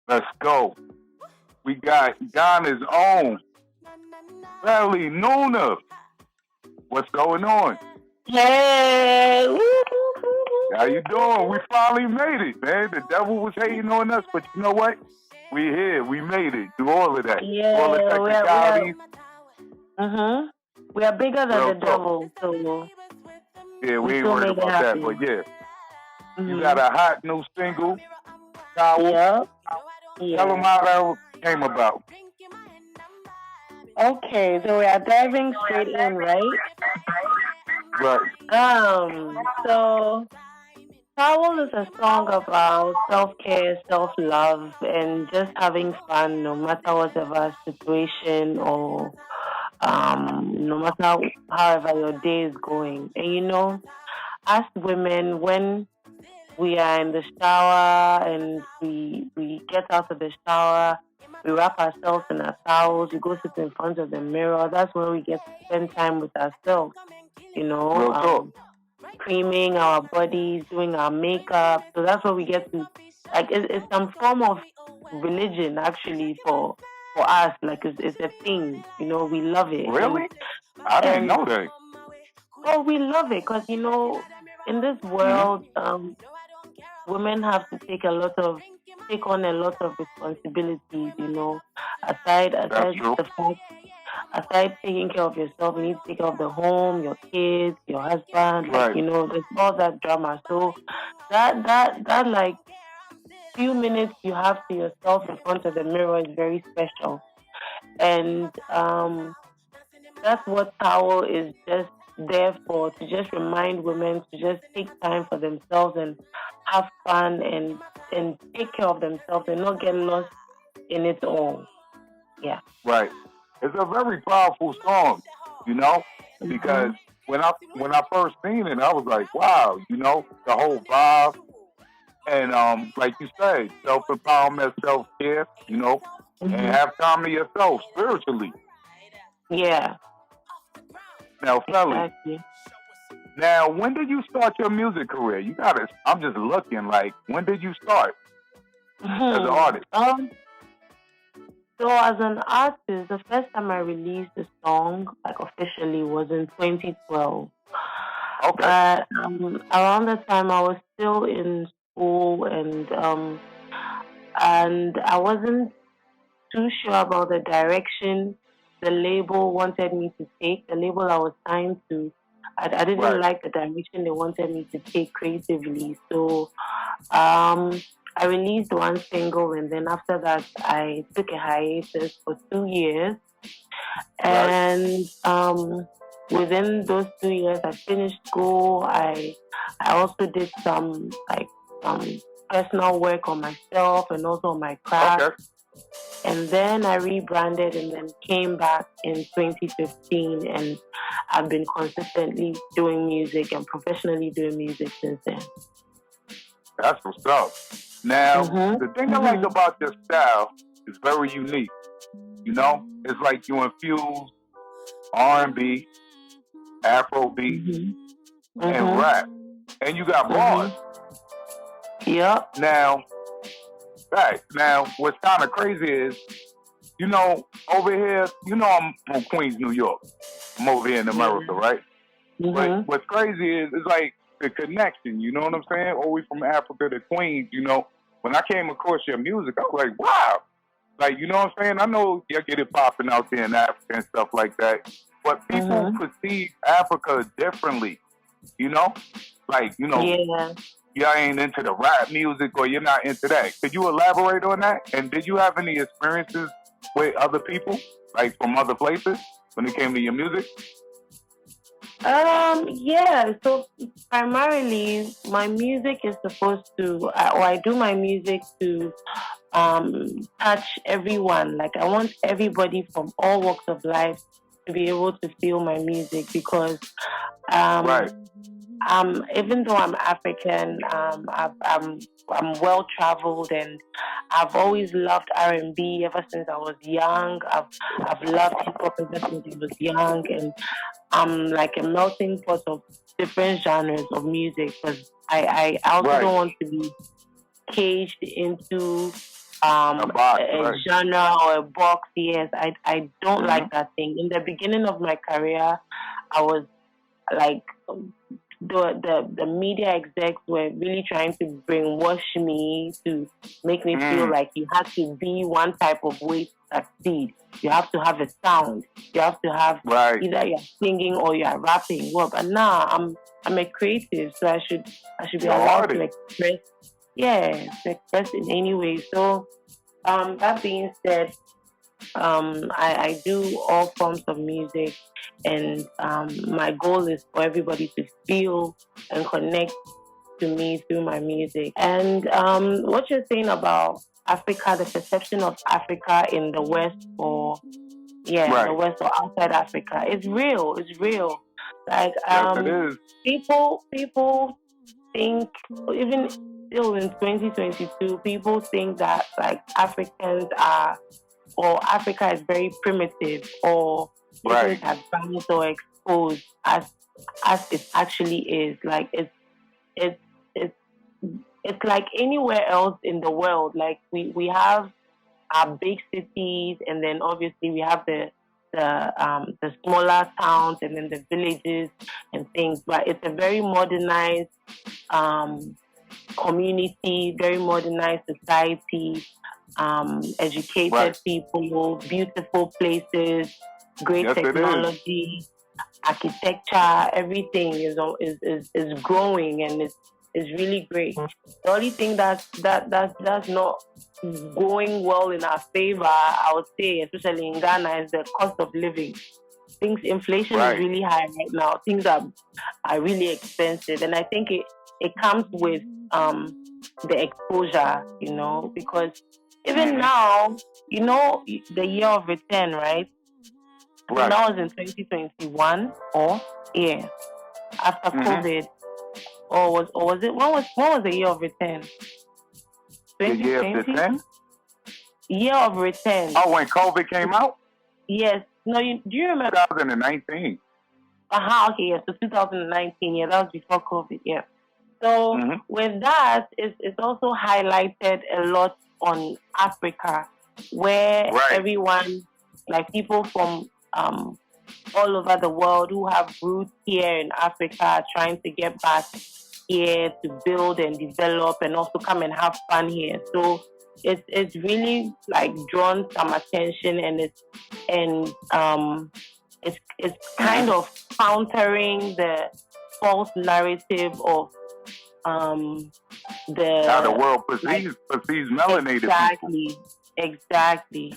Let's go. We got Ghana's own Feli Nuna. What's going on? Hey! How you doing? We finally made it, man. The devil was hating on us, but you know what? We here. We made it through all of that. Yeah, all the technicalities. We are bigger than Real the talk. devil, so Yeah, we ain't still worried made it about that, happen. but yeah. You got a hot new single, Towel. Yeah. Tell them how that came about. Okay, so we are diving straight in, right? Right. So Towel is a song about self-care, self-love, and just having fun no matter whatever situation or no matter however your day is going. And you know, as women, when we are in the shower and we get out of the shower, we wrap ourselves in our towels, we go sit in front of the mirror. That's when we get to spend time with ourselves, you know, creaming our bodies, doing our makeup. So that's what we get to, like, it's some form of religion actually for us. Like, it's a thing, you know, we love it. Really? I didn't know that. Oh, we love it because, you know, in this world, women have to take on a lot of responsibilities, you know, aside taking care of yourself, you need to take care of the home, your kids, your husband, like, you know, there's all that drama. So that like few minutes you have to yourself in front of the mirror is very special. And that's what Towel is just there for, to just remind women to just take time for themselves and have fun and take care of themselves and not get lost in it all. Yeah. Right. It's a very powerful song, you know, because when I first seen it, I was like, wow, you know, the whole vibe. And like you say, self-empowerment, self-care, you know, and have time to yourself spiritually. Yeah. Now, Felly, now, when did you start your music career? You got it. I'm just looking like, when did you start as an artist? So as an artist, the first time I released a song, like officially, was in 2012. Okay. But around that time, I was still in school, and I wasn't too sure about the direction the label wanted me to take. The label I was signed to, I didn't like the direction they wanted me to take creatively. So I released one single, and then after that, I took a hiatus for 2 years. And within those 2 years, I finished school. I also did some personal work on myself and also on my craft. Okay. And then I rebranded and then came back in 2015, and I've been consistently doing music and professionally doing music since then. That's what's up. Now, the thing I like about your style is very unique. You know, it's like you infuse R&B, Afrobeat, and rap, and you got bars. Yep. Now, what's kind of crazy is, you know, over here, you know, I'm from Queens, New York. I'm over here in America, right? But what's crazy is, it's like the connection, you know what I'm saying? Always from Africa to Queens, you know. When I came across your music, I was like, wow. Like, you know what I'm saying? I know you get it popping out there in Africa and stuff like that. But people perceive Africa differently, you know? Like, you know, y'all ain't into the rap music or you're not into that. Could you elaborate on that? And did you have any experiences with other people, like from other places, when it came to your music? Yeah, so primarily my music is supposed to, I do my music to touch everyone. Like, I want everybody from all walks of life to be able to feel my music, because even though I'm African, I'm well traveled, and I've always loved R&B ever since I was young. I've loved hip hop ever since I was young, and I'm like a melting pot of different genres of music, because I also don't want to be caged into a right. genre or a box. Yes, I don't like that thing. In the beginning of my career, I was like the media execs were really trying to brainwash me to make me feel like you have to be one type of way to succeed. You have to have a sound. You have to have either you're singing or you're rapping. Well, but now I'm a creative, so I should be allowed to express. Yeah, to express in any way. So that being said, I do all forms of music, and my goal is for everybody to feel and connect to me through my music. And what you're saying about Africa, the perception of Africa in the West or the West or outside Africa, it's real. It's real. Like yes, it is. People think even still in 2022, people think that like Africans are or Africa is very primitive or isn't advanced or exposed as it actually is. Like it's it's like anywhere else in the world. Like we have our big cities, and then obviously we have the smaller towns and then the villages and things. But it's a very modernized community, very modernized society, educated people, beautiful places, great technology, architecture. Everything is growing, and it's really great. The only thing that's not going well in our favor, I would say, especially in Ghana, is the cost of living. Inflation is really high right now. Things are really expensive, and I think it comes with the exposure, because even now, the year of return, right? When I was in 2021, after COVID, or was it when was the year of return? 2020? The year of return? Year of return. Oh, when COVID came out? Yes. No, do you remember? 2019. Okay, yeah. So 2019, yeah, that was before COVID, yeah. So with that, it's also highlighted a lot on Africa, where everyone, like people from all over the world who have roots here in Africa, are trying to get back here to build and develop and also come and have fun here. So it's really like drawn some attention, and it's kind of countering the false narrative of how the world perceives melanated people. Exactly.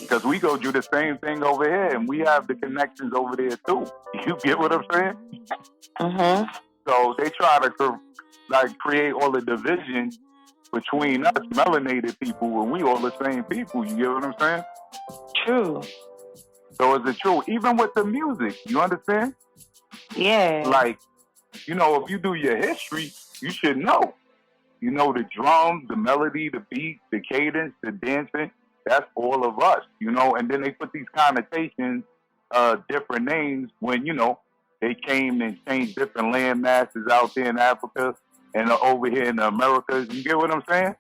Because we go do the same thing over here, and we have the connections over there too. You get what I'm saying? So they try to create all the division between us melanated people when we all the same people. You get what I'm saying? True. So is it true? Even with the music, you understand? Yeah. Like, if you do your history, you should know. You know the drums, the melody, the beat, the cadence, the dancing. That's all of us, And then they put these connotations, different names when, they came and changed different land masses out there in Africa and over here in the Americas. You get what I'm saying?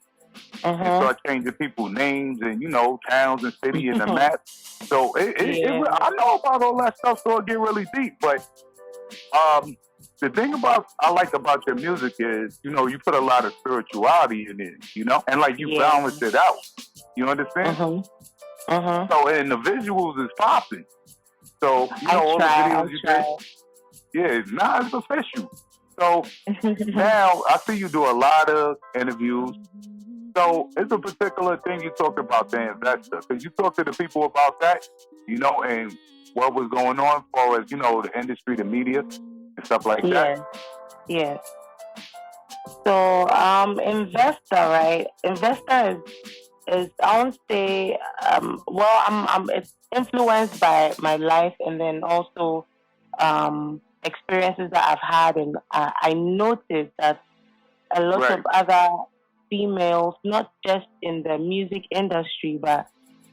And start changing people's names and, towns and city and the map. So I know about all that stuff, so it get really deep. But the thing I like about your music is, you put a lot of spirituality in it, and like you balance it out. You understand? So, and the visuals is popping. So, all the videos you did. Yeah, it's official. So, now I see you do a lot of interviews. So, it's a particular thing you talked about the investor. Because you talk to the people about that, and what was going on as far as, the industry, the media, and stuff like that. Yes. So, investor, right? Investor is I won't say, it's influenced by my life and then also experiences that I've had, and I noticed that a lot of other females, not just in the music industry, but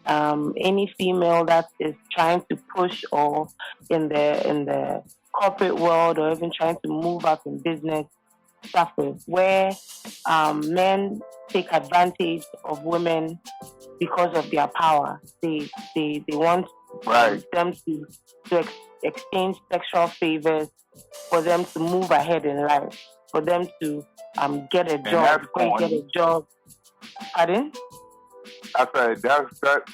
any female that is trying to push or in the corporate world or even trying to move up in business, suffers, where men take advantage of women because of their power. They want them to exchange sexual favors for them to move ahead in life, for them to get a job. Get a job. Pardon? I said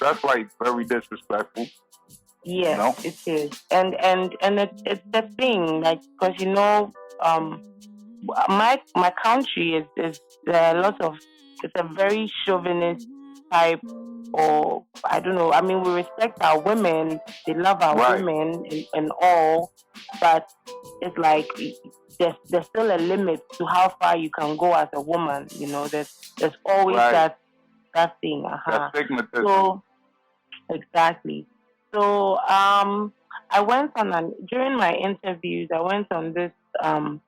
that's like very disrespectful. Yes, it is, and it's the thing, like, because my country is a lot of, it's a very chauvinist type, or I don't know. I mean, we respect our women, they love our women and all, but it's like there's still a limit to how far you can go as a woman. There's always that thing. That stigmatism. So exactly. So I went on during my interviews, I went on this one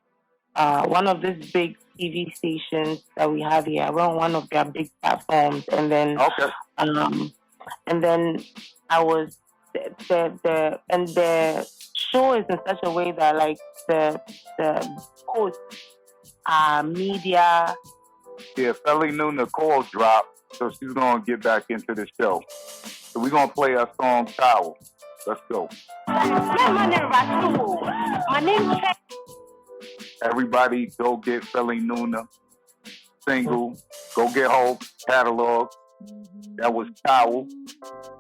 of these big TV stations that we have here. I went on one of their big platforms, and then I was the show is in such a way that, like, the hosts media. Yeah, Feli Nuna call dropped, so she's gonna get back into the show. So we're gonna play our song "Towel." Let's go. My name. Everybody, go get Feli Nuna single. Go get her catalog. That was "Towel,"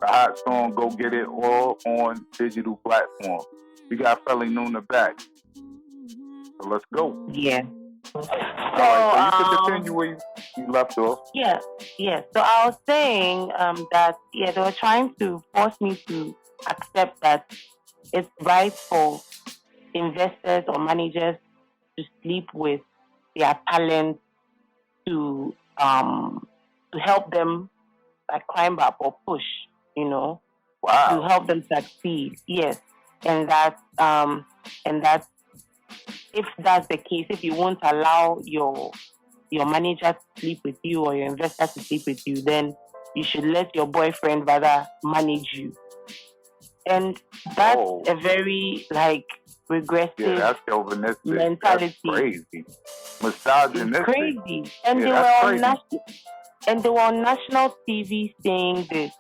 the hot song. Go get it all on digital platforms. We got Feli Nuna back. So let's go. Yeah. All right, so you can continue where you left off. Yeah. So I was saying that they were trying to force me to accept that it's right for investors or managers to sleep with their talent to help them, like, climb up or push, to help them succeed. Yes, and that if that's the case, if you won't allow your manager to sleep with you or your investor to sleep with you, then you should let your boyfriend rather manage you. And that's a very, like, regressive mentality. That's crazy. Misogynistic. It's crazy. And they were on national TV saying this.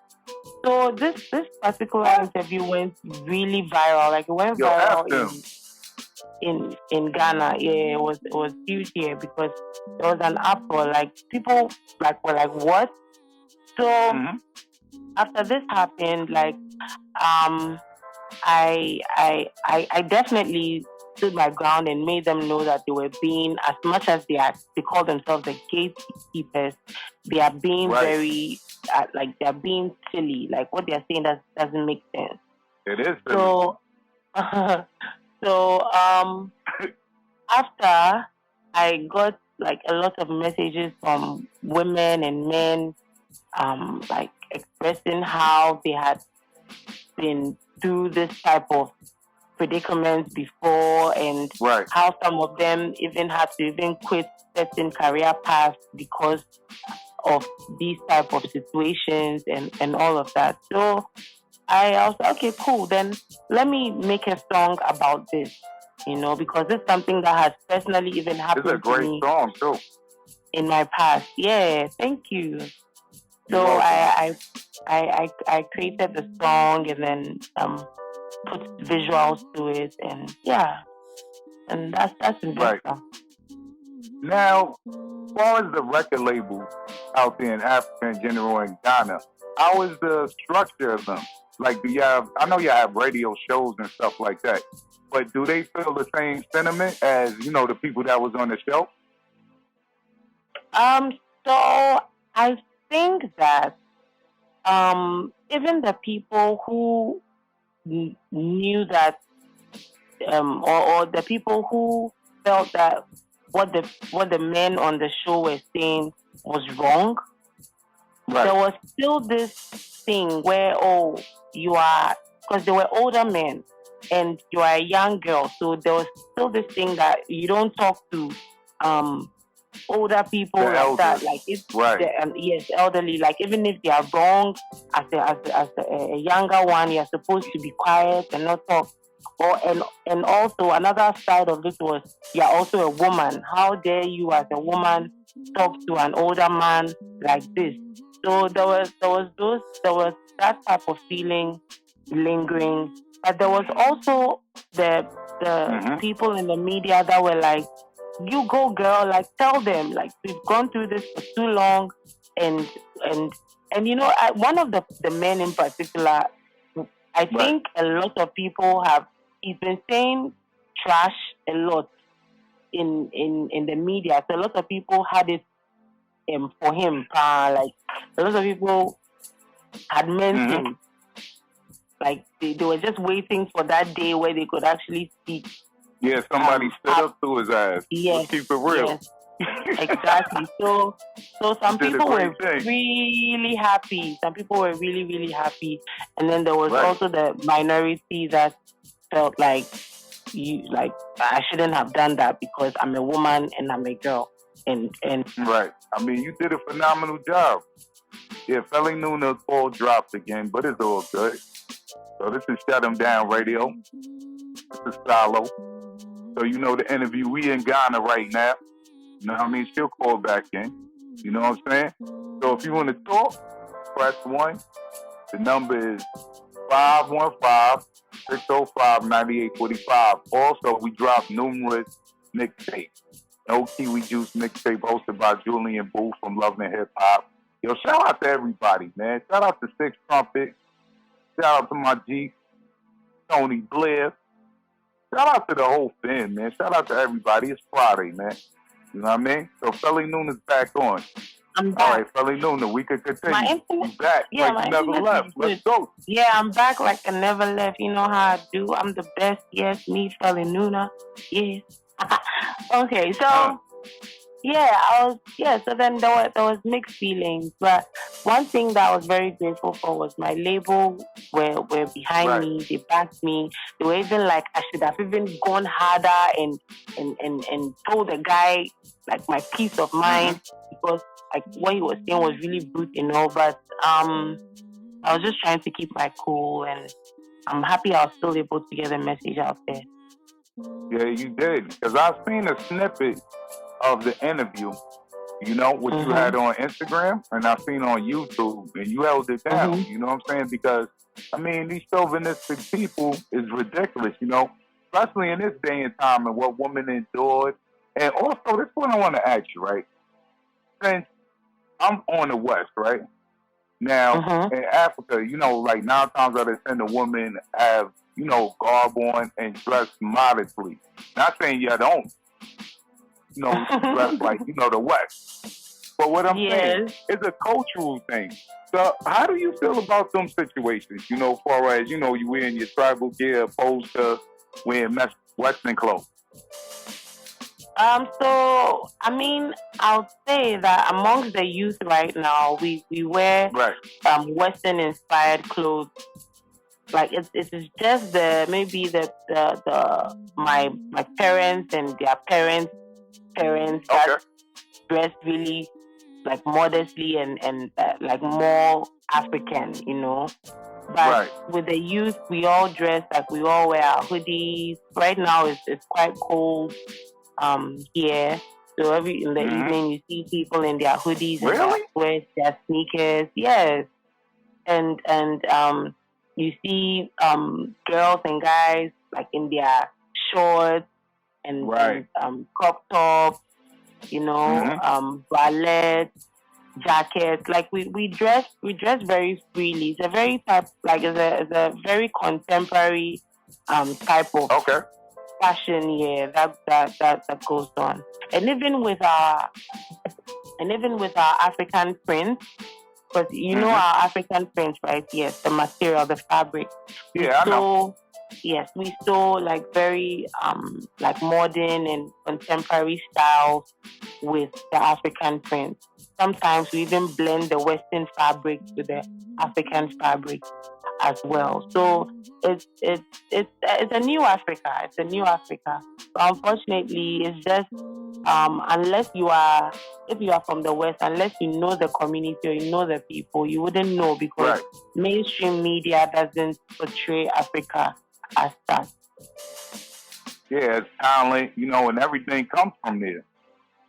So this particular interview went really viral. Like, it went viral in Ghana. Yeah, it was huge here because there was an uproar. Like, people were like, what? So after this happened, like, I definitely stood my ground and made them know that they were being, as much as they call themselves the gatekeepers, they are being very, they're being silly. Like, what they're saying doesn't make sense. It is silly. So after I got, like, a lot of messages from women and men, like, expressing how they had been through this type of predicaments before, and how some of them even had to quit certain career paths because of these type of situations and all of that. So I was like, okay, cool, then let me make a song about this, because it's something that has personally even happened to me. It's a great song too. In my past. Yeah, thank you. So I created the song and then put visuals to it, and that's right. Now, as far as the record label out there in Africa in general in Ghana, how is the structure of them? Like, I know you have radio shows and stuff like that, but do they feel the same sentiment as, the people that was on the show? So I think that even the people who knew that, or the people who felt that what the men on the show were saying was wrong, there was still this thing where, you are, because they were older men and you are a young girl, so there was still this thing that you don't talk to older people like that, like it's yes, elderly, like even if they are wrong, as a younger one, you're supposed to be quiet and not talk. And also another side of it was you're also a woman. How dare you as a woman talk to an older man like this? So there was that type of feeling lingering. But there was also the people in the media that were like, you go girl, like tell them, like we've gone through this for too long, and one of the men in particular, I think a lot of people he's been saying trash a lot in the media. So a lot of people had it for him. Like a lot of people had meant him. Like they were just waiting for that day where they could actually speak. Yeah, somebody stood up to his ass. Yes, let's keep it real. Yes. Exactly. So some people were really happy. Some people were really, really happy. And then there was also the minority that felt like I shouldn't have done that because I'm a woman and I'm a girl. And right. I mean, you did a phenomenal job. Yeah, Feli Nuna all dropped again, but it's all good. So this is Shutemdownradio. This is Salo. So you know the interview. We in Ghana right now. You know what I mean? She'll call back in. You know what I'm saying? So if you want to talk, press 1. The number is 515-605-9845. Also, we drop numerous mixtapes. No Kiwi Juice mixtape hosted by Julian Booth from Love and Hip Hop. Yo, shout out to everybody, man. Shout out to Six Trumpet. Shout out to my G, Tony Blair. Shout out to the whole thing, man. Shout out to everybody. It's Friday, man. You know what I mean? So Feli Nuna's back on. I'm back. All right, Feli Nuna, we could continue. You back like you never left. Let's go. Yeah, I'm back like I never left. You know how I do. I'm the best. Yes, me, Feli Nuna. Yes. Okay, so so then there was mixed feelings, but one thing that I was very grateful for was my label were behind me. They backed me. They were even like, I should have even gone harder and told the guy like my peace of mind, because like what he was saying was really brute, but I was just trying to keep my cool, and I'm happy I was still able to get a message out there. Yeah, you did, because I've seen a snippet of the interview, what you had on Instagram, and I've seen on YouTube, and you held it down, you know what I'm saying? Because, I mean, these chauvinistic people is ridiculous, especially in this day and time and what women endured. And also, this is what I want to ask you, right? Since I'm on the West, right? Now, in Africa, like 9 times out of 10, the women have, garb on and dress modestly. Not saying you don't. Dress like, the West. But what I'm saying is a cultural thing. So how do you feel about them situations, as far as, you wearing your tribal gear opposed to wearing Western clothes? So, I mean, I'll say that amongst the youth right now, we wear Western-inspired clothes. Like it is just my parents and their parents that dress really like modestly and like more African, But with the youth, we all dress like we all wear our hoodies. Right now, it's quite cold here. So in the evening, you see people in their hoodies and their sneakers. Yes, and you see girls and guys like in their shorts and crop tops, bralette, jackets. Like we dress very freely. It's a very it's a very contemporary type of fashion that goes on. And even with our African prints. But our African prints, right? Yes, the material, the fabric. Yeah, I know. Yes, we saw like very like modern and contemporary styles with the African prints. Sometimes we even blend the Western fabric with the African fabric as well. So it's a new Africa. It's a new Africa. But unfortunately, it's just if you are from the West, unless you know the community or you know the people, you wouldn't know because mainstream media doesn't portray Africa as that. Yeah, it's talent, and everything comes from there.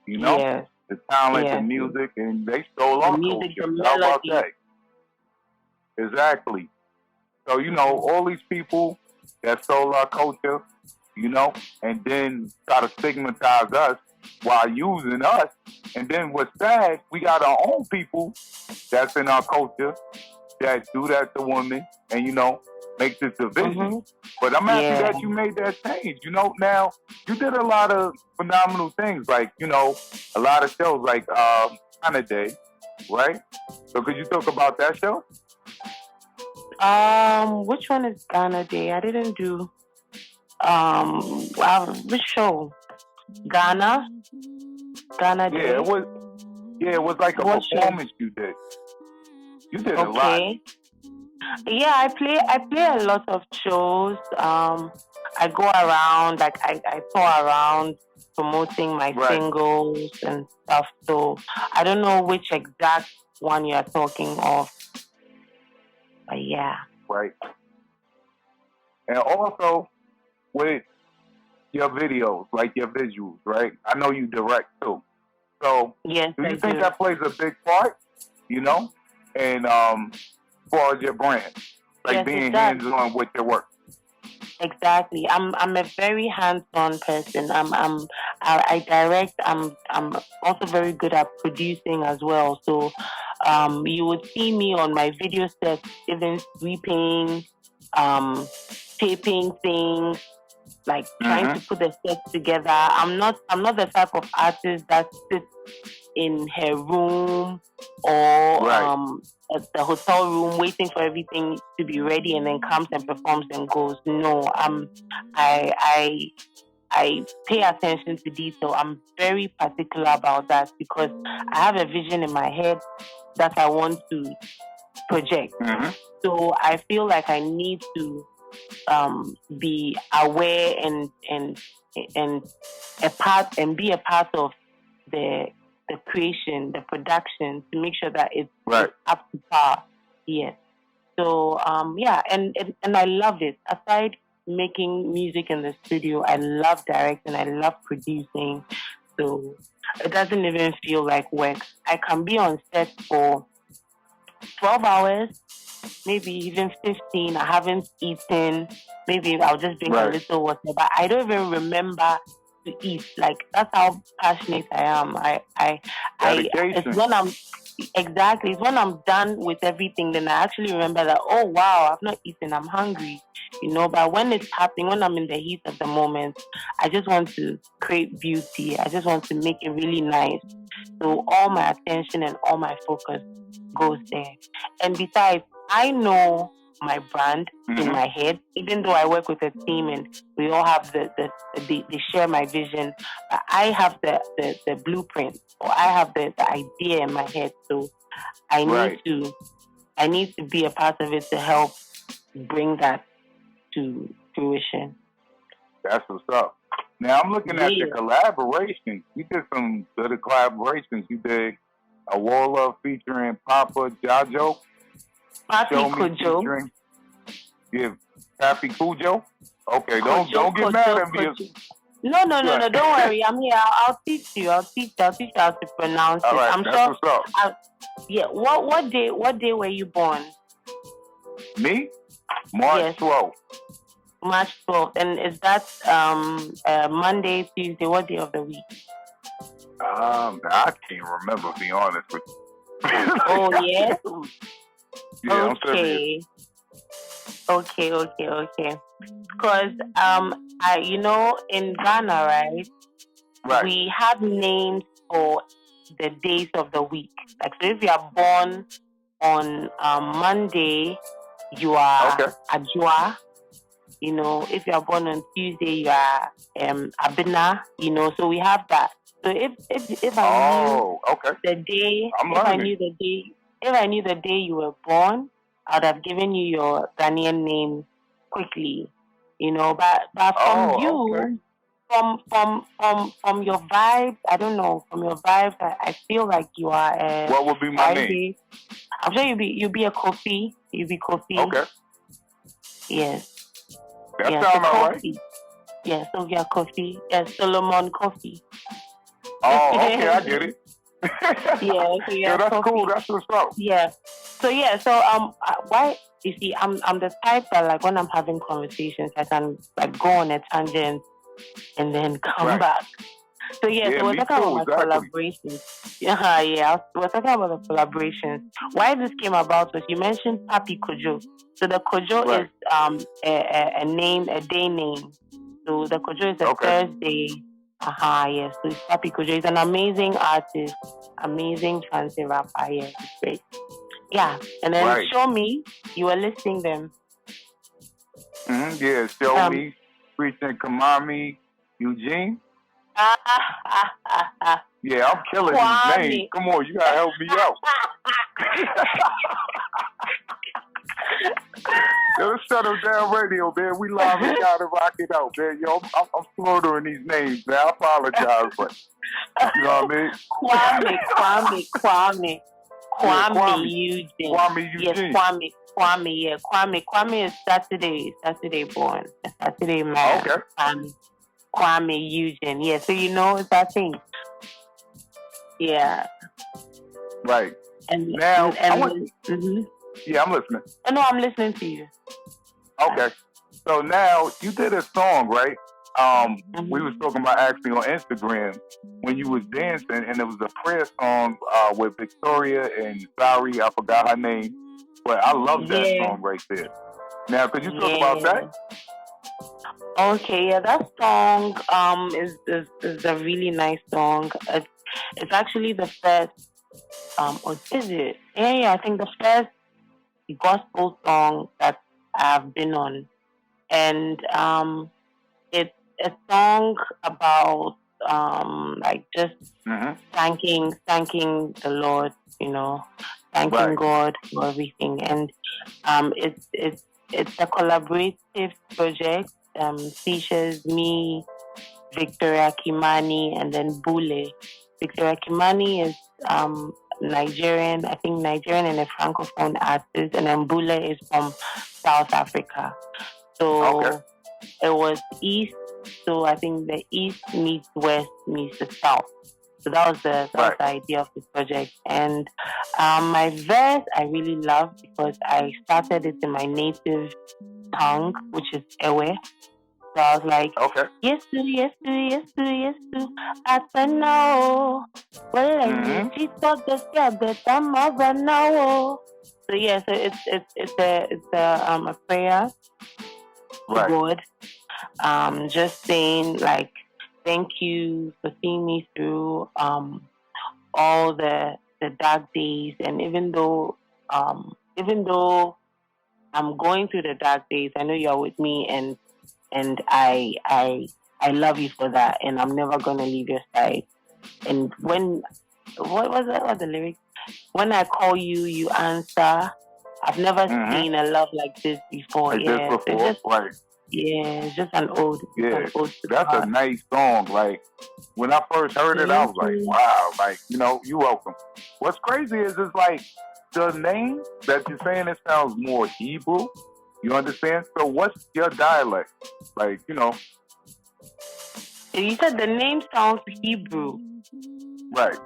Yes. The talent, the Yes. music, and they stole The our music, culture. the How about melody. that? Exactly. So, all these people that stole our culture, and then try to stigmatize us while using us. And then what's sad, we got our own people that's in our culture that do that to women and, make this division. But I'm happy that you made that change. Now, you did a lot of phenomenal things, like, a lot of shows like Ghana Day, right? So could you talk about that show? Which one is Ghana Day? I didn't do which show? Ghana Day. It was like a performance you did. You did a lot. Yeah, I play a lot of shows. I go around, like I tour around promoting my singles and stuff. So I don't know which exact one you are talking of. But yeah. Right. And also with your videos, like your visuals, right? I know you direct too. So yes, do you think that plays a big part, and as far as your brand? Like being hands-on with your work. Exactly. I'm a very hands-on person. I direct. I'm also very good at producing as well. So you would see me on my video sets, even sweeping, taping things, like trying to put the set together. I'm not the type of artist that sits in her room or at the hotel room waiting for everything to be ready and then comes and performs and goes. No, I pay attention to detail. I'm very particular about that because I have a vision in my head that I want to project. So I feel like I need to be aware and be a part of the creation, the production, to make sure that it's up to par. Yes. So and I love it. Aside making music in the studio, I love directing, I love producing. So it doesn't even feel like work. I can be on set for 12 hours, maybe even 15. I haven't eaten. Maybe I'll just drink a little water, but I don't even remember to eat. Like, that's how passionate I am. It's when I'm done with everything, then I actually remember that, oh wow, I've not eaten, I'm hungry, but when it's happening, when I'm in the heat of the moment, I just want to create beauty. I just want to make it really nice. So all my attention and all my focus goes there. And besides, I know my brand in my head, even though I work with a team and we all have they share my vision, but I have the blueprint, or I have the idea in my head. So I need to be a part of it to help bring that to fruition. That's what's up. Now I'm looking at your collaborations. You did some good collaborations. You did a War Love featuring Papa Jajo. Papi Kujo. Yeah, Papi Kujo. Okay, don't get mad at me. No, don't worry. I'm here. I'll teach you. I'll teach you how to pronounce it. Right, I'm that's sure. What's up. What day were you born? Me? March 12th. March 12th. And is that Monday, Tuesday? What day of the week? I can't remember, to be honest with you. Oh, yes? Yeah, I'm serious. Okay. Because in Ghana, right? We have names for the days of the week. Like, so if you are born on Monday, you are Ajua. If you are born on Tuesday, you are Abina. So we have that. So if I knew the day, if I knew the day you were born, I would have given you your Ghanaian name quickly. But from you, from your vibes, I don't know. From your vibes, I feel like you are. What would be my name? I'm sure you'll be a Kofi. You'll be Kofi. Okay. Yes. That Yeah, so sounds all right. coffee. Yeah, Sylvia Coffee. Yeah, Solomon Coffee. Oh, okay, I get it. Yeah, so yeah, that's coffee. cool. That's what's up. Yeah. So why you see I'm the type that like when I'm having conversations I can like go on a tangent and then come back. So so we're talking about my collaborations. We're talking about the collaborations. Why this came about was you mentioned Papi Kojo. So the Kojo is a name, a day name. So the Kojo is a Thursday. Yes. So it's Papi Kojo. He's an amazing artist, amazing fancy rapper. Yeah, he's great. Yeah. And then Show Me, you were listing them. Yeah, Show Me, featuring Kamami, Eugene. Yeah, I'm killing these names. Come on, you gotta help me out. Yo, let's Shutemdownradio, man. We live and gotta rock it out, man. Yo, I'm slaughtering these names, man. I apologize, but you know what I mean? Kwame Eugene. Yes, Kwame. Yeah, Kwame is Saturday born. Saturday man. Okay. Kwame Eugene. Yeah, so you know it's that thing. Yeah. Right. And now, yeah, I'm listening. Oh, no, I'm listening to you. Okay. So now you did a song, right? We was talking about actually on Instagram when you was dancing, and it was a prayer song with Victoria and Sorry, I forgot her name, but I love that song right there. Now, could you talk about that? Okay, yeah, that song is a really nice song. It's actually the first or is it? Yeah, I think the first gospel song that I've been on, and it's a song about like just thanking the Lord, you know, thanking God for everything, and it's a collaborative project. Features me, Victoria Kimani, and then Bule. Victoria Kimani is Nigerian, I think Nigerian and a Francophone artist, and then Bule is from South Africa. So it was East, so I think the East meets West meets the South. So that was the idea of this project. And my verse I really love because I started it in my native tongue, which is Ewe. So I was like, yes, I said no. Well, she thought the time of now. So yeah, so it's a prayer to God. Just saying like, thank you for seeing me through all the dark days, and even though I'm going through the dark days, I know you're with me, and I love you for that, and I'm never gonna leave your side. And what was the lyric? When I call you, you answer. I've never seen a love like this before. It's just an old. That's a nice song. Like when I first heard it, I was like, wow, like you welcome. What's crazy is like the name that you're saying, it sounds more Hebrew. You understand? So what's your dialect? Like, You said the name sounds Hebrew. Right.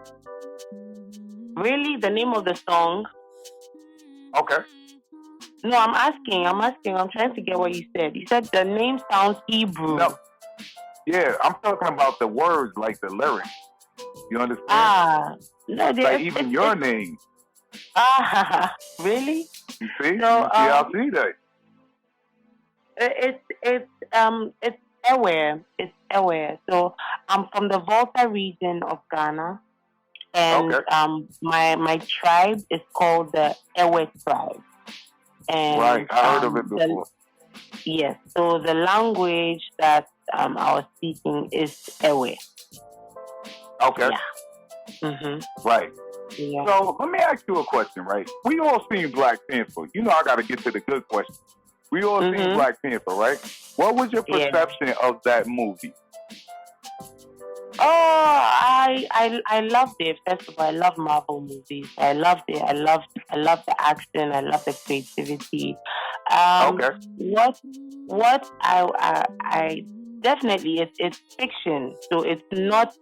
Really? The name of the song? Okay. No, I'm asking. I'm trying to get what you said. You said the name sounds Hebrew. No. Yeah, I'm talking about the words, like the lyrics. You understand? No, like even your name. Really? You see? I see that. It's Aware. It's Aware. So I'm from the Volta region of Ghana, and my tribe is called the Airways Bride. And I heard of it before. Yes. So the language that I was speaking is Ewe. Okay. Yeah. Right. Yeah. So let me ask you a question, right? We all seen Black Panther. I got to get to the good question. We all seen Black Panther, right? What was your perception of that movie? Oh, I loved it. First of all, I love Marvel movies. I loved it. I loved the action. I love the creativity. Okay. What I definitely it's fiction, so it's not.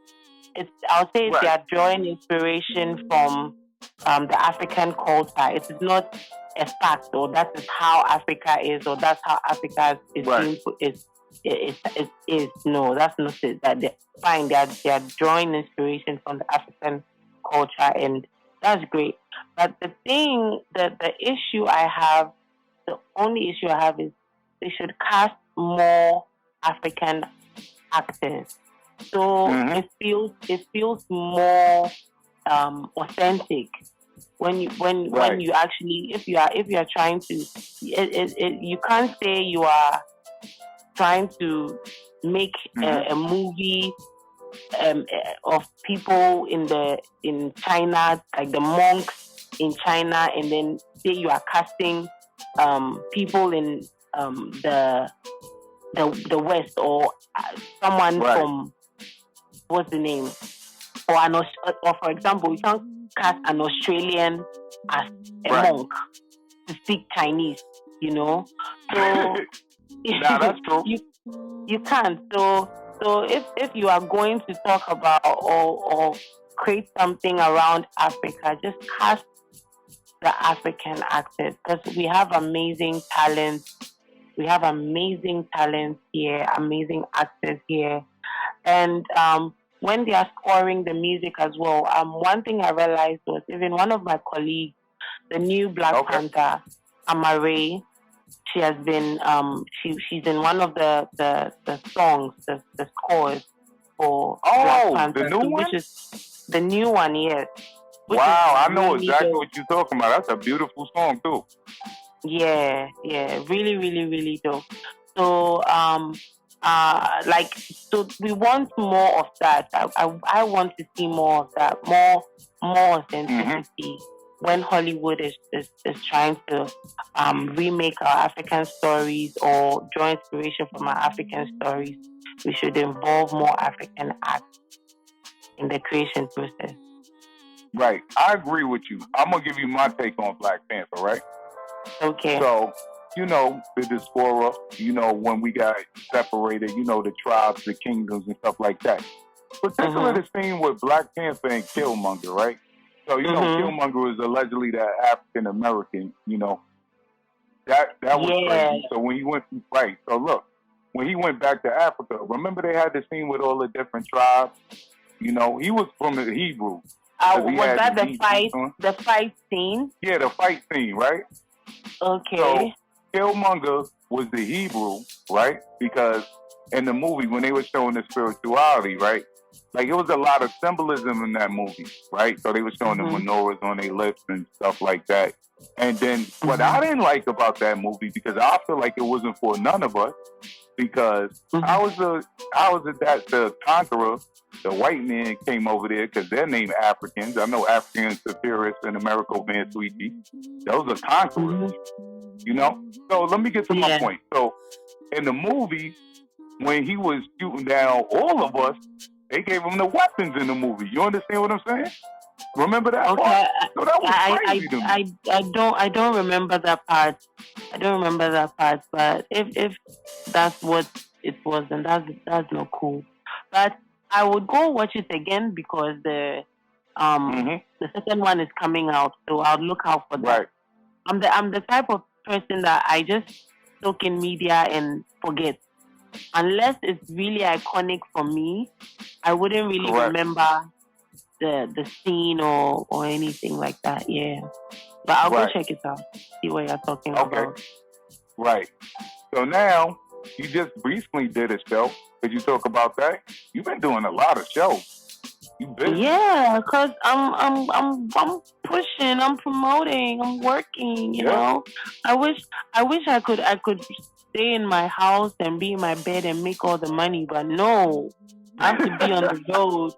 I'll say they are drawing inspiration from the African culture. It is not a fact, or that is how Africa is, or that's how Africa is being put. It is no, that's not it. That they fine. They are drawing inspiration from the African culture, and that's great. But the issue I have, the only issue I have is they should cast more African actors. So it feels more authentic when you actually if you are trying to you can't say you are trying to make a movie of people in China, like the monks in China, and then say you are casting people in the West, or someone from what's the name, or for example, you can't cast an Australian as a monk to speak Chinese, So that's true. You can't. So if you are going to talk about or create something around Africa, just cast the African actors, because we have amazing talent. We have amazing talent here, amazing actors here. And when they are scoring the music as well, one thing I realized was even one of my colleagues, the new Black Panther, Amare, she has been she's in one of the songs, the scores for Black Panther, the new one? Which is the new one, yes. Wow, I know exactly what you're talking about. That's a beautiful song too. Yeah, really, really, really dope. So, so we want more of that. I want to see more of that, more authenticity when Hollywood is trying to remake our African stories or draw inspiration from our African stories. We should involve more African acts in the creation process. Right, I agree with you. I'm gonna give you my take on Black Panther, right? Okay. So, the diaspora, when we got separated, the tribes, the kingdoms, and stuff like that. Particularly the scene with Black Panther and Killmonger, right? So, Killmonger was allegedly the African American, That was crazy. So when he went, so look, when he went back to Africa, remember they had the scene with all the different tribes? He was from the Hebrew. Was that the fight scene? Yeah, the fight scene, right? Okay. So Killmonger was the Hebrew, right? Because in the movie, when they were showing the spirituality, right? Like, it was a lot of symbolism in that movie, right? So they were showing the menorahs on their lips and stuff like that. And then what I didn't like about that movie, because I feel like it wasn't for none of us, because I was the conqueror. The white man came over there because they're named Africans. I know African superiorists in America, Van Sweetie. Those are conquerors, So let me get to my point. So in the movie, when he was shooting down all of us, they gave him the weapons in the movie. You understand what I'm saying? Remember that part? So that was crazy to me. I don't remember that part. But if that's what it was, then that's not cool. But I would go watch it again because the second one is coming out, so I'll look out for that. Right. I'm the type of person that I just soak in media and forget. Unless it's really iconic for me, I wouldn't really remember the scene or anything like that. Yeah. But I'll go check it out, see what you're talking about. Right. So now, you just recently did a show. Could you talk about that? You've been doing a lot of shows. You busy. Yeah, because I'm pushing, I'm promoting, I'm working, you know. I wish I could stay in my house and be in my bed and make all the money, but no. I have to be on the road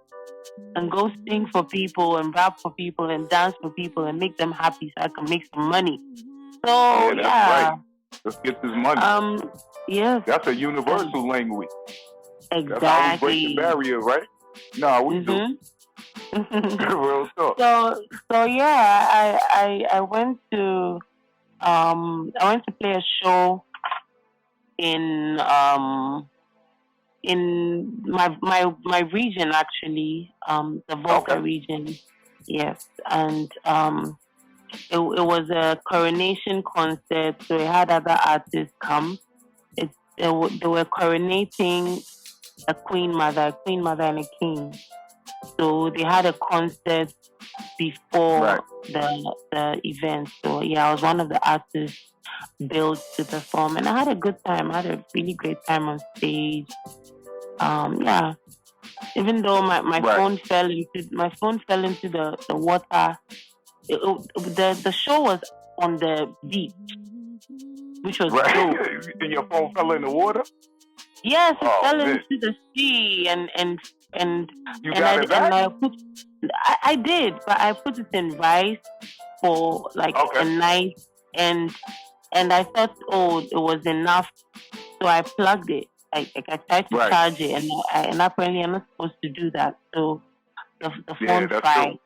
and go sing for people and rap for people and dance for people and make them happy so I can make some money. So that's right. Let's get this money. Yes. That's a universal language. Exactly. That's how we break the barrier, right? No, we do. Real talk. So yeah, I went to I went to play a show in my region, actually, the Volta region. Yes, and it was a coronation concert, so it had other artists come. They were coronating a queen mother, and a king. So they had a concert before the event. So yeah, I was one of the artists billed to perform, and I had a good time. I had a really great time on stage. Yeah. Even though my phone fell into the water, the show was on the beach, which was dope. And your phone fell in the water? Yes, it fell into the sea, and you got it back? I did, but I put it in rice for like a night, and I thought, it was enough, so I plugged it. I tried to charge it, and apparently I'm not supposed to do that. So the phone fried.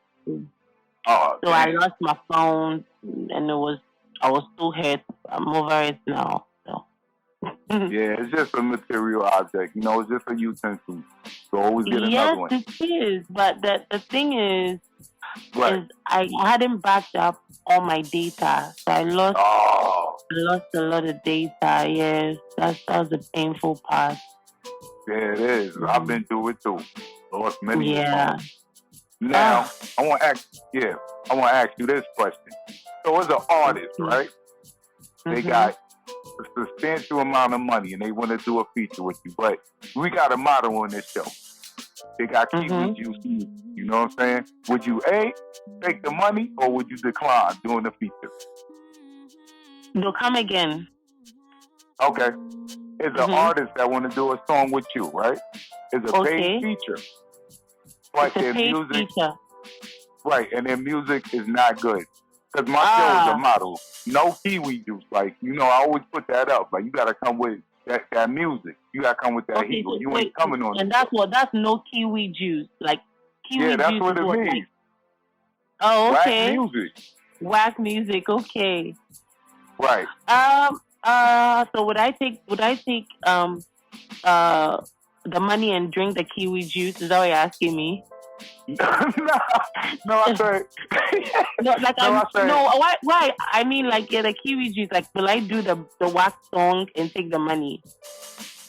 So I lost my phone, and I was so hurt. I'm over it now. So. Yeah, it's just a material object. It's just a utensil. So always get another one. Yes, it is. But the thing is I hadn't backed up all my data, so I lost a lot of data. Yes, that was the painful part. Yeah, it is. I've been through it too. Lost many phones. Now, I want to ask you this question. So as an artist, right? They got a substantial amount of money and they want to do a feature with you, but we got a model on this show. They got Kiwi Juice. You know what I'm saying? Would you take the money or would you decline doing the feature? They'll come again. Okay. It's an artist that want to do a song with you, right? It's a paid feature. But their music, right, and their music is not good. Because my show is a model. No Kiwi Juice. Like, I always put that up. Like, you got to come with that music. You got to come with that heat. You ain't coming on and that's no Kiwi Juice. Like, Kiwi Juice that's what it means. Like, oh, okay. Whack music. Whack music, okay. Right. So would I take the money and drink the Kiwi Juice? Is that what you're asking me? No, I said. Why? I mean, like, the Kiwi Juice. Like, will I do the wax song and take the money?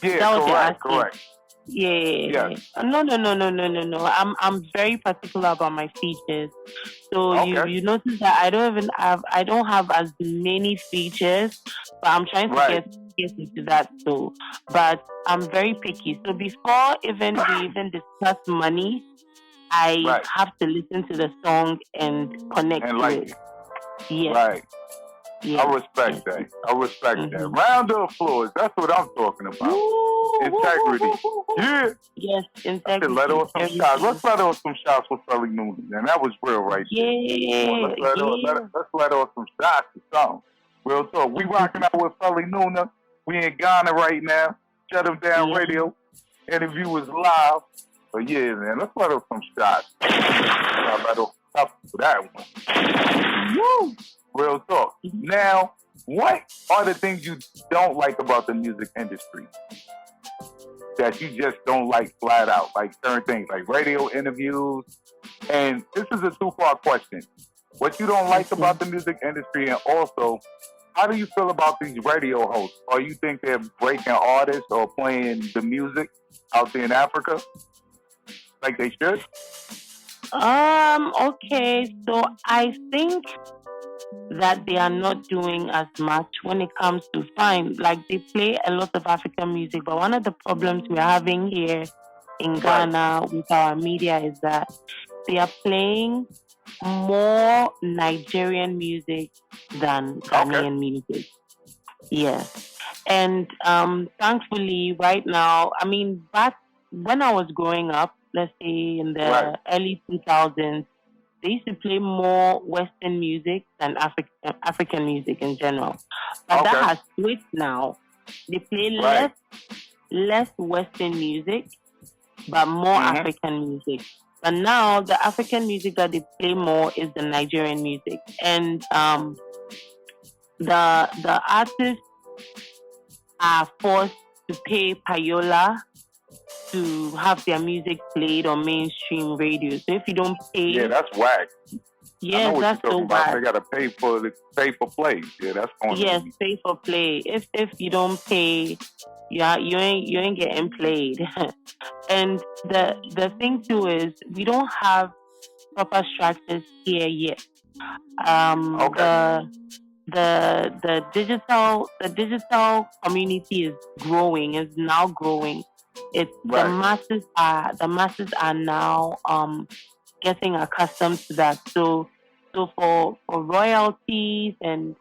Yeah, correct. Yeah. No. I'm very particular about my features. So you notice that I don't have as many features, but I'm trying to get into that too. But I'm very picky. So before we even discuss money, I have to listen to the song and connect to it. Yes. Right. Yes. I respect that. Round of applause. That's what I'm talking about. Integrity. Yeah. Yes, integrity. Let's let off some shots. Let's let off some shots for Feli Nuna. And that was real right there. Yeah. Let's let off some shots or something. Real talk. We rocking out with Feli Nuna. We in Ghana right now. Shutemdownradio. Interview is live. But yeah, man, let's let off some shots. I let off for that one. Woo! Real talk. Now, what are the things you don't like about the music industry that you just don't like flat out? Like certain things, like radio interviews. And this is a two-part question. What you don't like about the music industry, and also, how do you feel about these radio hosts? Or you think they're breaking artists or playing the music out there in Africa like they should? Okay, so I think that they are not doing as much when it comes to like they play a lot of African music, but one of the problems we're having here in Ghana with our media is that they are playing more Nigerian music than Ghanaian music. Yes. And thankfully right now, I mean, back when I was growing up, let's say in the early 2000s, they used to play more Western music than African music in general. But that has switched now. They play less Western music, but more African music. But now the African music that they play more is the Nigerian music. And the artists are forced to pay payola to have their music played on mainstream radio. So if you don't pay, yeah, that's whack. Yes, I know what that's you're talking so about. whack. They gotta pay for play. Yeah, that's corny. Yes, pay for play. If you don't pay, you ain't getting played. And the thing too is we don't have proper structures here yet. Okay. The digital community is growing, is now growing. It's Right. the masses are now getting accustomed to that. So for royalties and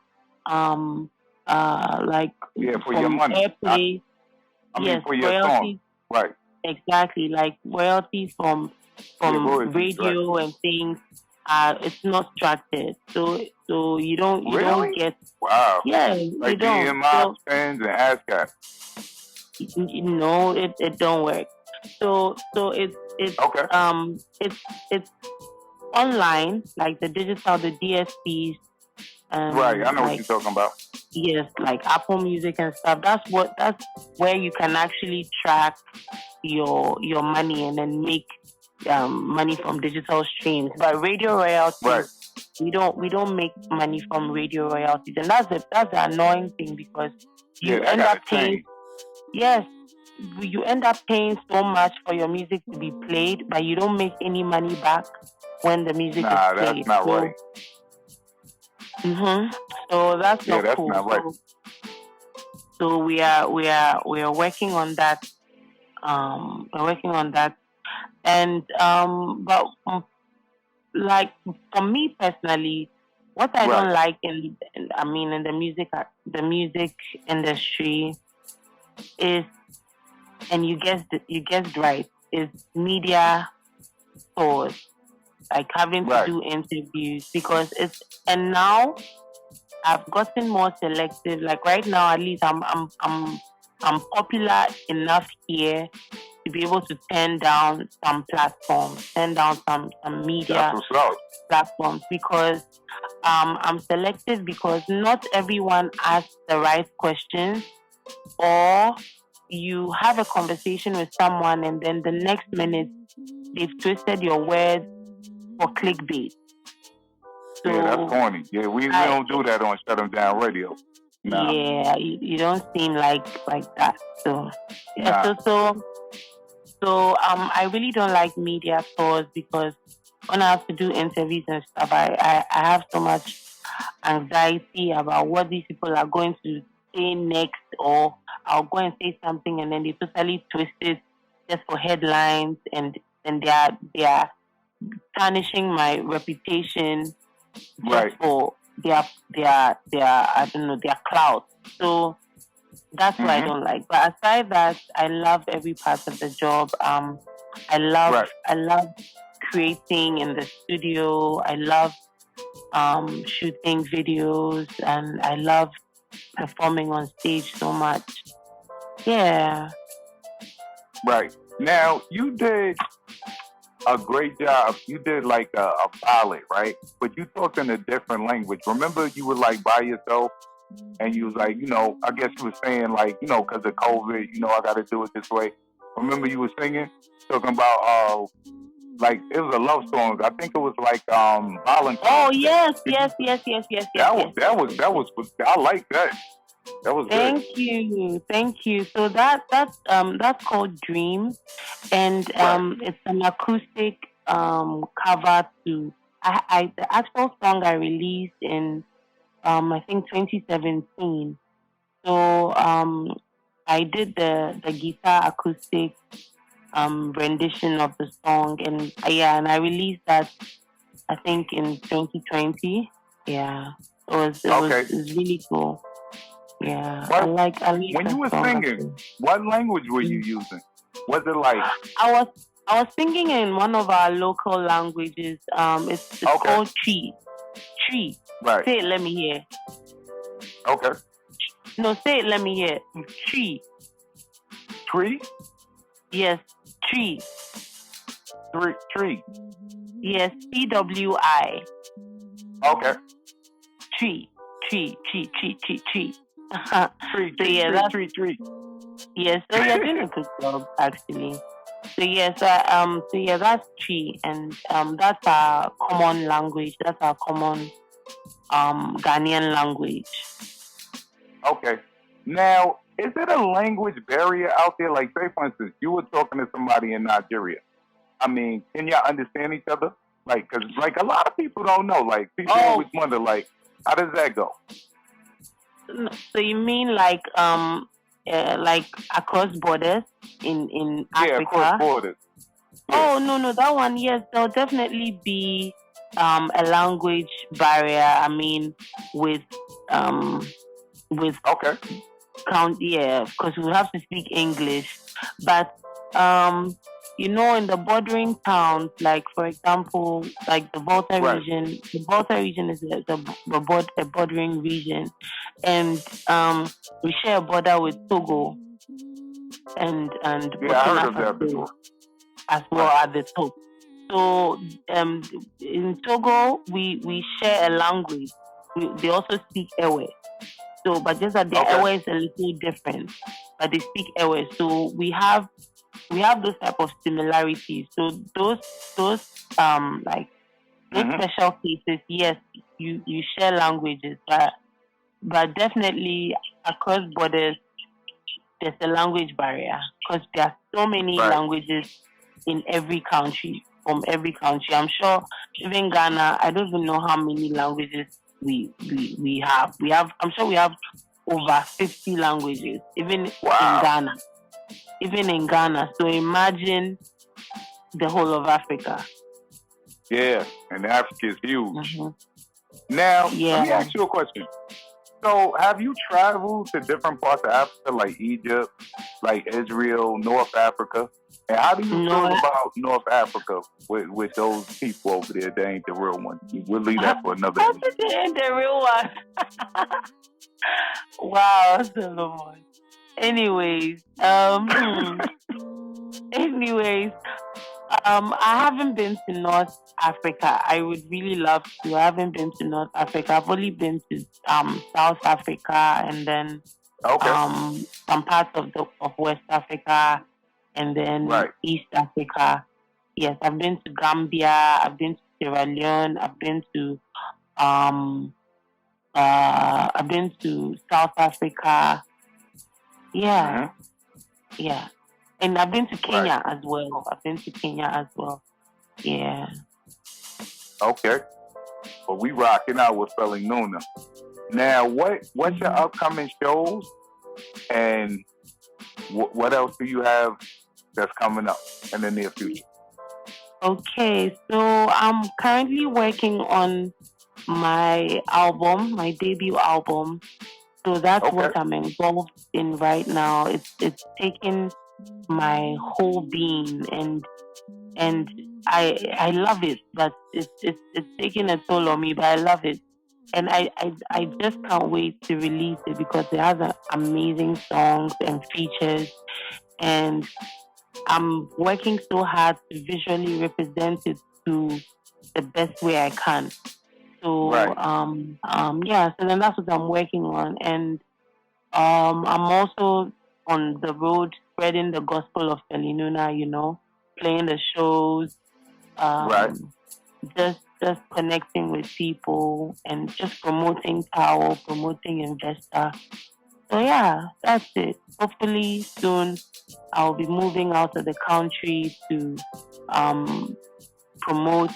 like for your money. airplay, I mean yes, for your royalties, song. Right. exactly, like royalties from royalties, radio right. and things. It's not structured, so you don't Really? get. Wow. Yeah, like you don't. BMI So, spins and ASCAP. no, it don't work. So Okay. It's online, like the digital, the DSPs. Right, I know what you're talking about. Yes, like Apple Music and stuff. That's where you can actually track your money and then make money from digital streams. But radio royalties, Right. we don't make money from radio royalties, and that's the annoying thing, because you end up paying. Yes, you end up paying so much for your music to be played, but you don't make any money back when the music is played. That's not right. So that's not that's cool. Not right. So we are working on that. We're working on that, and but like for me personally, what I don't like in the music industry is, and you guessed right, is media tours, like having to do interviews, because and now I've gotten more selective. Like right now, at least I'm popular enough here to be able to turn down some platforms, turn down some media platforms, because I'm selective, because not everyone asks the right questions, or you have a conversation with someone and then the next minute they've twisted your words for clickbait. So, yeah, that's corny. Yeah, we don't do that on Shutemdownradio. Nah. Yeah, you don't seem like that. So yeah, so I really don't like media tours, because when I have to do interviews and stuff, I have so much anxiety about what these people are going to say next, or I'll go and say something and then they totally twist it just for headlines, and they are tarnishing my reputation just for their I don't know, their clout. So that's what I don't like. But aside that, I love every part of the job. I love creating in the studio. I love shooting videos, and I love performing on stage so much. Yeah. Right. Now, you did a great job. You did like a ballad, right? But you talked in a different language. Remember, you were like by yourself, and you was like, I guess you was saying like, because of COVID, I got to do it this way. Remember, you were singing, talking about like it was a love song. I think it was like Valentine's. Oh yes. That was I like that. That was Thank you. So that's called Dream, and it's an acoustic cover to the actual song I released in I think 2017. So I did the guitar acoustic rendition of the song, and and I released that I think in 2020. Yeah, it was really cool. Yeah, I like when you were singing, what language were you using? Was it like I was singing in one of our local languages. It's called Tree. Right. Say it, let me hear. Okay. No, say it, let me hear. Tree. Yes, Tree. Tree. Yes, TWI. Okay. Tree. tree. Tree. Tree. Yes, so you're doing a good job actually. So yes, that's tree, and that's our common language. That's our common Ghanaian language. Okay. Now, is it a language barrier out there? Like, say, for instance, you were talking to somebody in Nigeria. I mean, can y'all understand each other? Like, because, like, a lot of people don't know. Like, people always wonder, like, how does that go? So you mean like across borders in Africa? Yeah, across borders. Yeah. Oh, no, that one, yes, there'll definitely be a language barrier. I mean, with okay. Because we have to speak English. But in the bordering towns, like for example, like the Volta region. The Volta region is a bordering region, and we share a border with Togo and Burkina Faso as well at the top. So in Togo, we share a language. They also speak Ewe. So, but just that their Ewe is a little different, but they speak Ewe. So we have those type of similarities. So those special cases, yes, you share languages, but definitely across borders, there's a language barrier because there are so many languages in every country, from every country. I'm sure even Ghana, I don't even know how many languages we have. I'm sure we have over 50 languages, even in Ghana. So imagine the whole of Africa. Yeah, and Africa is huge. Mm-hmm. Now, let me ask you a question. So, have you traveled to different parts of Africa, like Egypt, like Israel, North Africa? And how do you feel about North Africa with those people over there? They ain't the real ones. We'll leave that for another day. They ain't the real one. Wow, Solomon. Anyways, I haven't been to North Africa. I would really love to. I haven't been to North Africa. I've only been to South Africa and then some parts of West Africa and then East Africa. Yes, I've been to Gambia. I've been to Sierra Leone. I've been to South Africa. Yeah. Mm-hmm. Yeah. And I've been to Kenya as well. Yeah. Okay. Well, we rocking out with Feli Nuna. Now, what's your upcoming shows, and what else do you have that's coming up in the near future? Okay, so I'm currently working on my debut album. So that's what I'm involved in right now. It's taking my whole being, and I love it, but it's taking a toll on me, but I love it. And I just can't wait to release it because it has amazing songs and features, and I'm working so hard to visually represent it to the best way I can. So so then that's what I'm working on, and I'm also on the road spreading the gospel of FELINUNA, playing the shows, just connecting with people and just promoting Tao, promoting Investor. So yeah, that's it. Hopefully soon I'll be moving out of the country to promote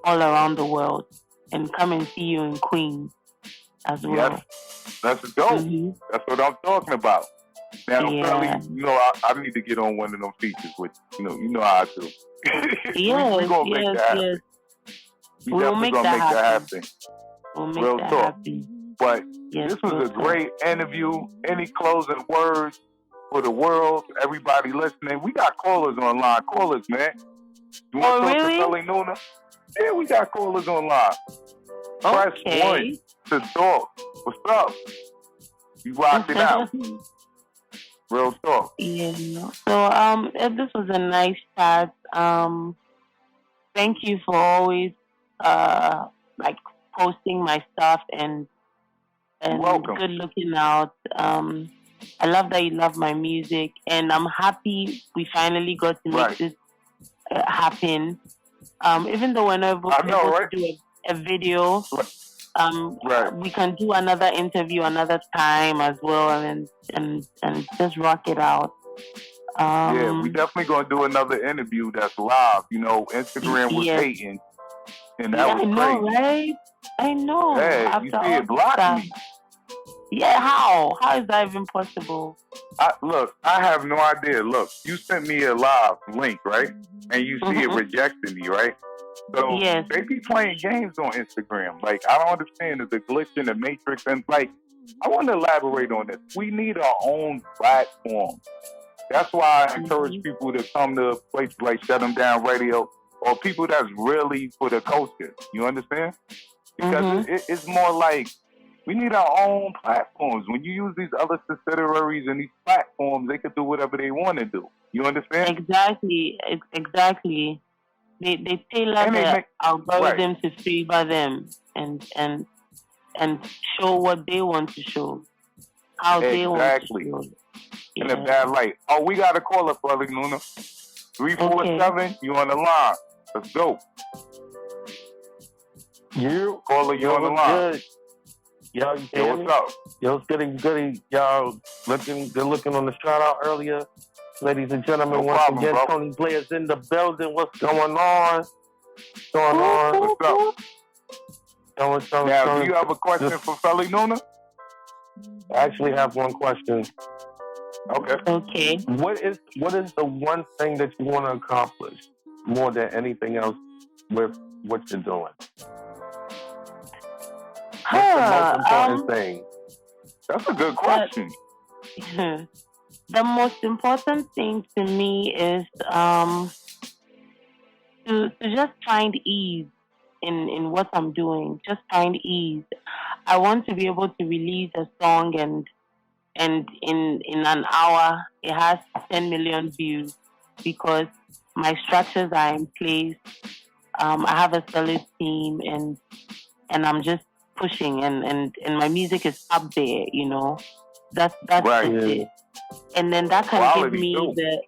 all around the world and come and see you in Queens as well. Yes, that's dope. Mm-hmm. That's what I'm talking about. Now, Felly, I need to get on one of them features with you know how I do. We're gonna make that happen. We'll make that happen. We'll make Real that talk. happen. But this was a great interview. Any closing words for the world? Everybody listening. We got callers online. Callers, man. You want to talk to Feli Nuna? Yeah, we got callers online. Press 1 to talk. What's up? You rocked it out. Real talk. Yeah. So this was a nice chat. Thank you for always posting my stuff and and welcome. good looking out. I love that you love my music, and I'm happy we finally got to make this happen. Even though we're not able to do a video, we can do another interview another time as well, and just rock it out. Yeah, we definitely gonna do another interview that's live. You know, Instagram was hating, and that was crazy. Right? I know. Yeah, you see it blocked me. Yeah, how? How is that even possible? Look, I have no idea. Look, you sent me a live link, right? And you see it rejecting me, right? So they be playing games on Instagram. Like, I don't understand the glitch in the matrix. And, like, I want to elaborate on this. We need our own platform. That's why I encourage people to come to places like Shutemdownradio or people that's really for the culture. You understand? Because it's more like we need our own platforms. When you use these other subsidiaries and these platforms, they can do whatever they want to do. You understand? Exactly. They tailor the algorithm to favor them and show what they want to show, how they want to show. In a bad light. Oh, we got a caller, Feli Nuna. 347, you on the line. Let's go. You caller, you on the line. Good. Yo, what's up? Yo, it's goody. Y'all good looking on the shout out earlier. Ladies and gentlemen, once again, bro. Tony Blair's in the building. What's going on? What's up? Now, do you have a question for Feli Nuna? I actually have one question. Okay. What is the one thing that you want to accomplish more than anything else with what you're doing? What's the most important thing? That's a good question. The most important thing to me is to just find ease in what I'm doing. Just find ease. I want to be able to release a song and in an hour it has 10 million views because my structures are in place. I have a solid team and I'm just pushing and my music is up there, you know. That's it. And then that can give me the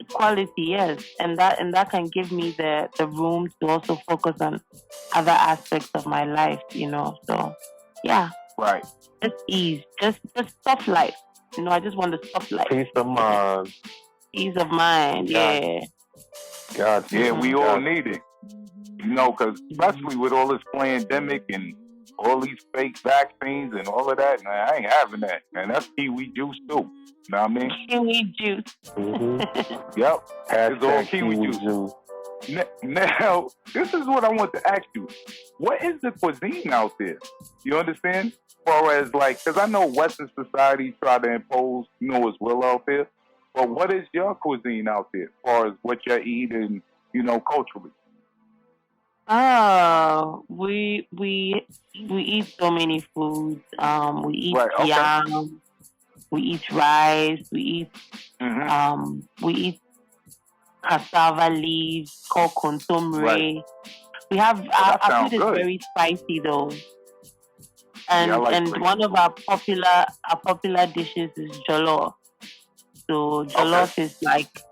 quality, yes. And that can give me the room to also focus on other aspects of my life, you know. So yeah. Right. Just ease. Just soft life. You know, I just want the soft life. Peace of mind. Peace of mind, yeah. God. Yeah, we all need it. You know, because especially with all this pandemic and all these fake vaccines and all of that, man, I ain't having that. And that's Kiwi Juice, too. You know what I mean? Kiwi Juice. Yep. It's all Kiwi Juice. Now, this is what I want to ask you. What is the cuisine out there? You understand? As far as, like, because I know Western society try to impose, you know, its will out there. But what is your cuisine out there as far as what you're eating, you know, culturally? We eat so many foods. We eat yam, we eat rice, we eat cassava leaves called contomere. We have our food is very spicy though. And one of our popular dishes is jollof. So jollof is like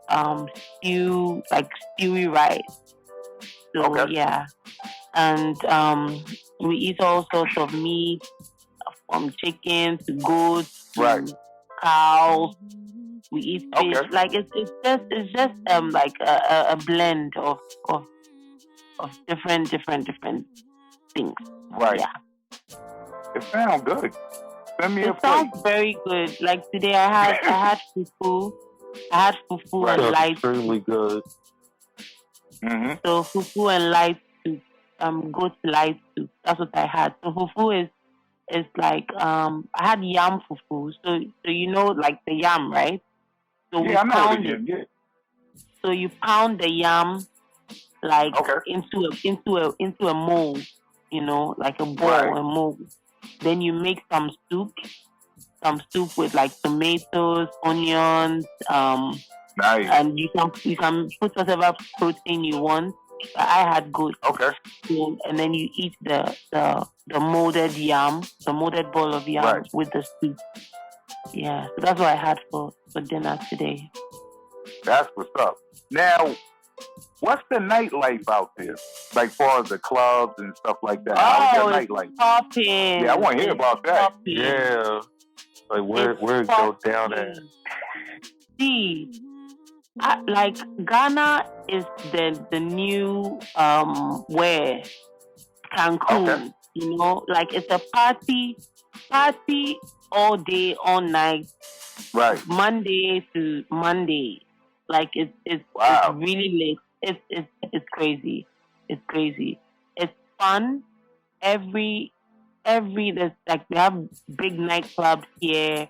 stewy rice. So yeah. And we eat all sorts of meat, from chicken to goats to cows. We eat fish. Like it's just like a blend of different things. Right. Yeah. It sounds good. Send me a plate. It sounds very good. Like today I had fufu. I had fufu and light. Extremely good. So fufu and light soup. Goat light soup. That's what I had. So fufu is like I had yam fufu. So you know like the yam, right? So I know the yam. Yeah. So you pound the yam like into a mold, you know, like a bowl, a mold. Then you make some soup with like tomatoes, onions, nice. And you can put whatever protein you want. I had goat. Okay. So, and then you eat the molded yam, the molded bowl of yam with the soup. Yeah, so that's what I had for dinner today. That's what's up. Now, what's the nightlife out there? Like far as the clubs and stuff like that. How's your nightlife? Popping. Yeah, I want to hear about that. Popping. Yeah. Like where it goes down at? See, like Ghana is the new where Cancun. Okay. You know, like it's a party all day, all night. Right. Monday to Monday. Like it's really late. It's crazy. It's crazy. It's fun. Every there's like we have big nightclubs here.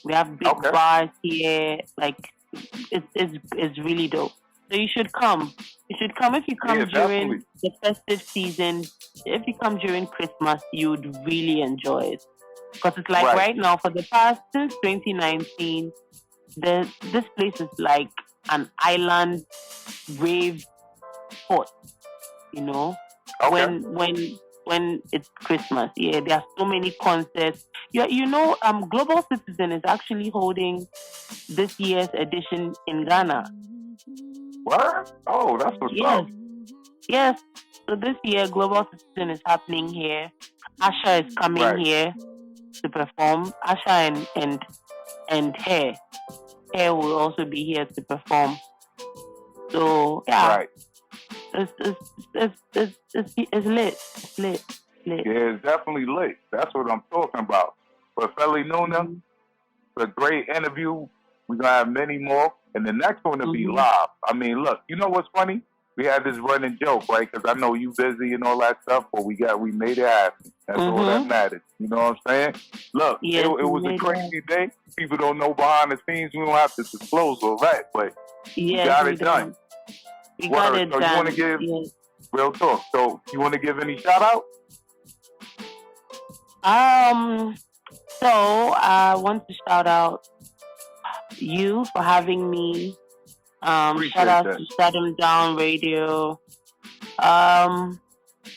We have big bars here. Like it's really dope. So you should come. You should come if you come during the festive season. If you come during Christmas, you would really enjoy it. Because it's like right now, for the past, since 2019, this place is like an island rave spot, you know? Okay. When it's Christmas, there are so many concerts. You know, Global Citizen is actually holding this year's edition in Ghana. What? Oh, that's what's up. Yes. So this year, Global Citizen is happening here. Asha is coming here to perform. Asha and Hair will also be here to perform. So it's lit. It's lit. Yeah, it's definitely lit. That's what I'm talking about. But Feli Nuna, it's a great interview. We're gonna have many more, and the next one will be live. I mean, look, you know what's funny? We had this running joke, right? Because I know you busy and all that stuff, but we made it happen. That's all that matters. You know what I'm saying? Look, it was a crazy day. People don't know behind the scenes. We don't have to disclose all that, but we got it done. We got it done. So you want to give real talk? So you want to give any shout out? So I want to shout out you for having me. Shout out to Shutemdownradio. Shout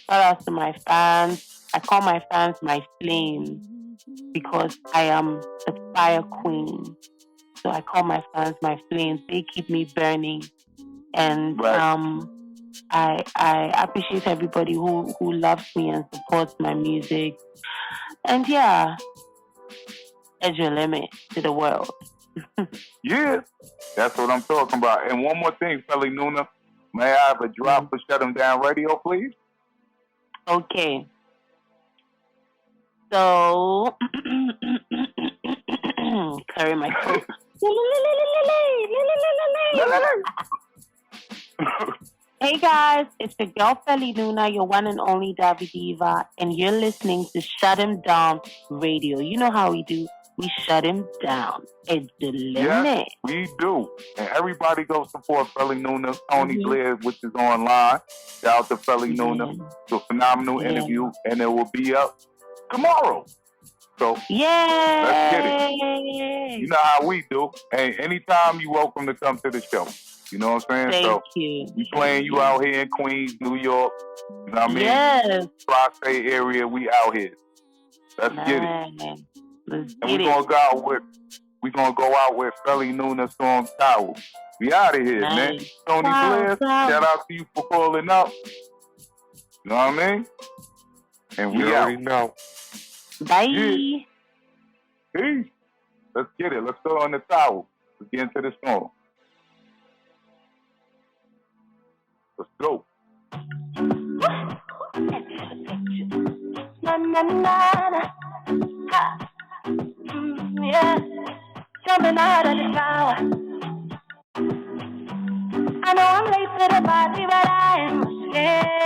out to my fans. I call my fans my flame because I am a fire queen. So I call my fans my flames. They keep me burning. And I appreciate everybody who loves me and supports my music. And edge your limit to the world. Yeah, that's what I'm talking about. And one more thing, Feli Nuna, may I have a drop for Shutemdownradio, please? Okay. So, carry my coat. Hey guys, it's your girl Feli Nuna, your one and only Davi Diva, and you're listening to Shutemdownradio. You know how we do. We shut him down. It's the limit. Yes, we do. And everybody go support Feli Nuna, Tony Blair, which is online. Shout out to Feli Nuna. It's a phenomenal interview, and it will be up tomorrow. So, let's get it. You know how we do. Hey, anytime you're welcome to come to the show. You know what I'm saying? Thank you. We playing you out here in Queens, New York. You know what I mean? Yes. Tri-State area, we out here. Let's get it. And we're gonna go out with Feli Nuna's song Tower. We out of here, man. Tony Blair, shout out to you for calling up. You know what I mean? And we already know. Bye. Yeah. Peace. Let's get it. Let's go on the Tower. Let's get into the song. Let's go. Na na na. Ha. Yeah, jumping out of the shower. I know I'm late to the party, but I am scared.